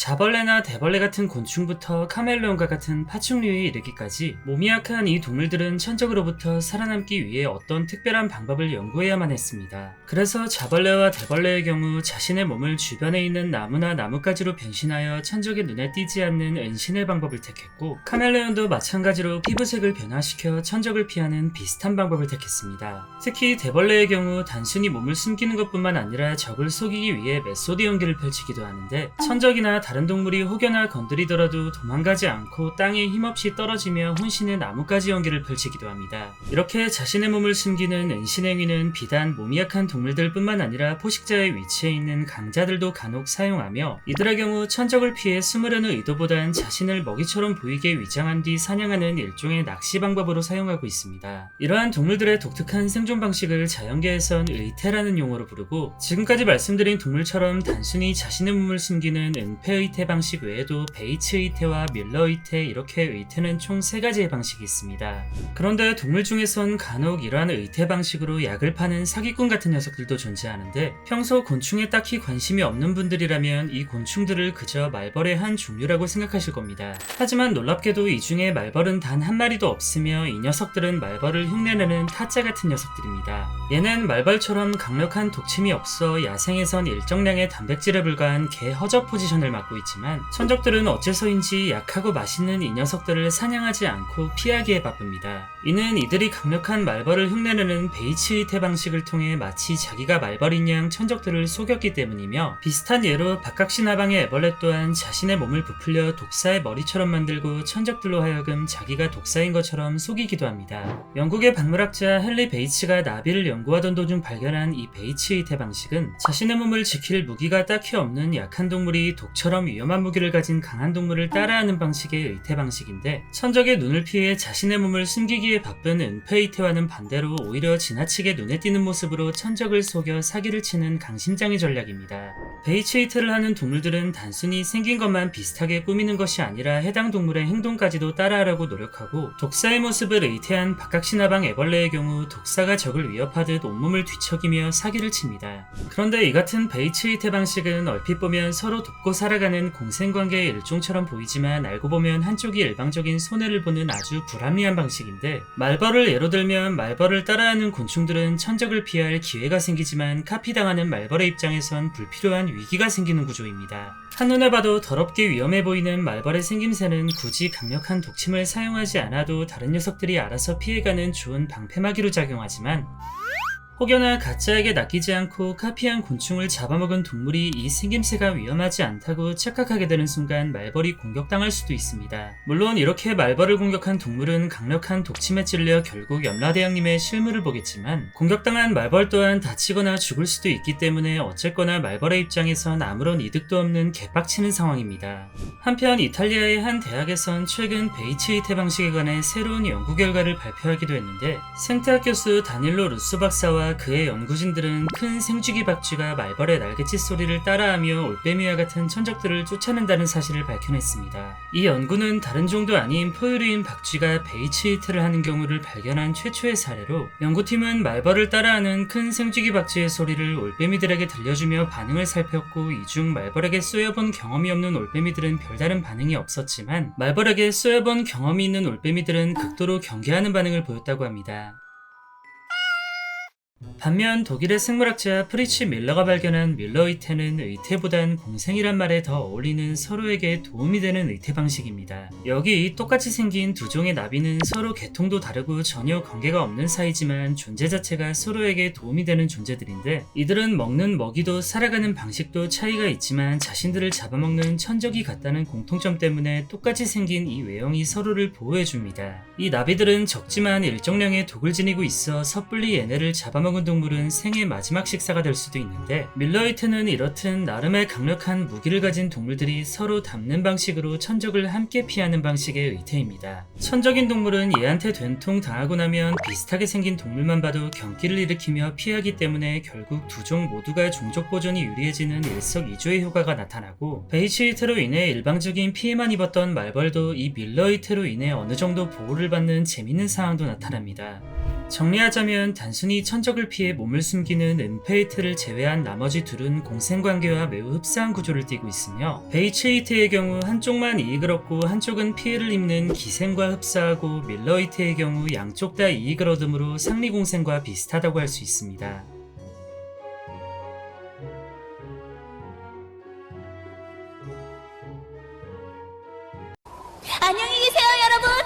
자벌레나 대벌레 같은 곤충부터 카멜레온과 같은 파충류에 이르기까지 몸이 약한 이 동물들은 천적으로부터 살아남기 위해 어떤 특별한 방법을 연구해야만 했습니다. 그래서 자벌레와 대벌레의 경우 자신의 몸을 주변에 있는 나무나 나뭇가지로 변신하여 천적의 눈에 띄지 않는 은신의 방법을 택했고, 카멜레온도 마찬가지로 피부색을 변화시켜 천적을 피하는 비슷한 방법을 택했습니다. 특히 대벌레의 경우 단순히 몸을 숨기는 것뿐만 아니라 적을 속이기 위해 메소드 연기를 펼치기도 하는데, 천적이나 다른 동물이 혹여나 건드리더라도 도망가지 않고 땅에 힘없이 떨어지며 혼신의 나뭇가지 연기를 펼치기도 합니다. 이렇게 자신의 몸을 숨기는 은신 행위는 비단 몸이 약한 동물들 뿐만 아니라 포식자의 위치에 있는 강자들도 간혹 사용하며, 이들의 경우 천적을 피해 숨으려는 의도보단 자신을 먹이처럼 보이게 위장한 뒤 사냥하는 일종의 낚시 방법으로 사용하고 있습니다. 이러한 동물들의 독특한 생존 방식을 자연계에선 의태라는 용어로 부르고, 지금까지 말씀드린 동물처럼 단순히 자신의 몸을 숨기는 은폐 의태 방식 외에도 베이츠 의태와 밀러 의태, 이렇게 의태는 총 3가지의 방식이 있습니다. 그런데 동물 중에선 간혹 이러한 의태 방식으로 약을 파는 사기꾼 같은 녀석들도 존재하는데, 평소 곤충에 딱히 관심이 없는 분들이라면 이 곤충들을 그저 말벌의 한 종류라고 생각하실 겁니다. 하지만 놀랍게도 이 중에 말벌은 단 한 마리도 없으며, 이 녀석들은 말벌을 흉내내는 타짜 같은 녀석들입니다. 얘는 말벌처럼 강력한 독침이 없어 야생에선 일정량의 단백질에 불과한 개 허접 포지션을 맡고 있지만, 천적들은 어째서인지 약하고 맛있는 이 녀석들을 사냥하지 않고 피하기에 바쁩니다. 이는 이들이 강력한 말벌을 흉내내는 베이츠 의태 방식을 통해 마치 자기가 말벌인 양 천적들을 속였기 때문이며, 비슷한 예로 박각신하방의 애벌레 또한 자신의 몸을 부풀려 독사의 머리처럼 만들고 천적들로 하여금 자기가 독사인 것처럼 속이기도 합니다. 영국의 박물학자 헨리 베이츠가 나비를 연구하던 도중 발견한 이 베이츠 의태 방식은 자신의 몸을 지킬 무기가 딱히 없는 약한 동물이 독처럼 위험한 무기를 가진 강한 동물을 따라하는 방식의 의태 방식인데, 천적의 눈을 피해 자신의 몸을 숨기기에 바쁜 은폐 의태와는 반대로 오히려 지나치게 눈에 띄는 모습으로 천적을 속여 사기를 치는 강심장의 전략입니다. 베이츠 의태를 하는 동물들은 단순히 생긴 것만 비슷하게 꾸미는 것이 아니라 해당 동물의 행동까지도 따라하려고 노력하고, 독사의 모습을 의태한 박각신하방 애벌레의 경우 독사가 적을 위협하듯 온몸을 뒤척이며 사기를 칩니다. 그런데 이 같은 베이츠 의태 방식은 얼핏 보면 서로 돕고 살아가는 공생관계의 일종처럼 보이지만, 알고 보면 한쪽이 일방적인 손해를 보는 아주 불합리한 방식인데, 말벌을 예로 들면 말벌을 따라하는 곤충들은 천적을 피할 기회가 생기지만, 카피당하는 말벌의 입장에선 불필요한 위기가 생기는 구조입니다. 한눈에 봐도 더럽게 위험해 보이는 말벌의 생김새는 굳이 강력한 독침을 사용하지 않아도 다른 녀석들이 알아서 피해가는 좋은 방패막이로 작용하지만, 혹여나 가짜에게 낚이지 않고 카피한 곤충을 잡아먹은 동물이 이 생김새가 위험하지 않다고 착각하게 되는 순간 말벌이 공격당할 수도 있습니다. 물론 이렇게 말벌을 공격한 동물은 강력한 독침에 찔려 결국 염라대왕님의 실물을 보겠지만, 공격당한 말벌 또한 다치거나 죽을 수도 있기 때문에 어쨌거나 말벌의 입장에선 아무런 이득도 없는 개빡치는 상황입니다. 한편 이탈리아의 한 대학에선 최근 베이츠 의태 방식에 관해 새로운 연구 결과를 발표하기도 했는데, 생태학 교수 다닐로 루소 박사와 그의 연구진들은 큰 생쥐기 박쥐가 말벌의 날갯짓 소리를 따라하며 올빼미와 같은 천적들을 쫓아낸다는 사실을 밝혀냈습니다. 이 연구는 다른 종도 아닌 포유류인 박쥐가 베이츠 의태를 하는 경우를 발견한 최초의 사례로, 연구팀은 말벌을 따라하는 큰 생쥐기 박쥐의 소리를 올빼미들에게 들려주며 반응을 살폈고, 이 중 말벌에게 쏘여본 경험이 없는 올빼미들은 별다른 반응이 없었지만, 말벌에게 쏘여본 경험이 있는 올빼미들은 극도로 경계하는 반응을 보였다고 합니다. 반면 독일의 생물학자 프리츠 밀러가 발견한 밀러 의태는 의태보단 공생이란 말에 더 어울리는 서로에게 도움이 되는 의태 방식입니다. 여기 똑같이 생긴 두 종의 나비는 서로 계통도 다르고 전혀 관계가 없는 사이지만 존재 자체가 서로에게 도움이 되는 존재들인데, 이들은 먹는 먹이도 살아가는 방식도 차이가 있지만 자신들을 잡아먹는 천적이 같다는 공통점 때문에 똑같이 생긴 이 외형이 서로를 보호해줍니다. 이 나비들은 적지만 일정량의 독을 지니고 있어 섣불리 얘네를 잡아먹은 동물은 생의 마지막 식사가 될 수도 있는데, 밀러 의태는 이렇듯 나름의 강력한 무기를 가진 동물들이 서로 닮는 방식으로 천적을 함께 피하는 방식의 의태입니다. 천적인 동물은 얘한테 된통 당하고 나면 비슷하게 생긴 동물만 봐도 경기를 일으키며 피하기 때문에 결국 두 종 모두가 종족 보존이 유리해지는 일석이조의 효과가 나타나고, 베이츠 의태로 인해 일방적인 피해만 입었던 말벌도 이 밀러 의태로 인해 어느 정도 보호를 받는 재밌는 상황도 나타납니다. 정리하자면 단순히 천적을 충격을 피해 몸을 숨기는 은페이트를 제외한 나머지 둘은 공생관계와 매우 흡사한 구조를 띠고 있으며, 베이체이트의 경우 한쪽만 이익을 얻고 한쪽은 피해를 입는 기생과 흡사하고, 밀러이트의 경우 양쪽 다 이익을 얻으므로 상리공생과 비슷하다고 할 수 있습니다. 안녕히 계세요, 여러분!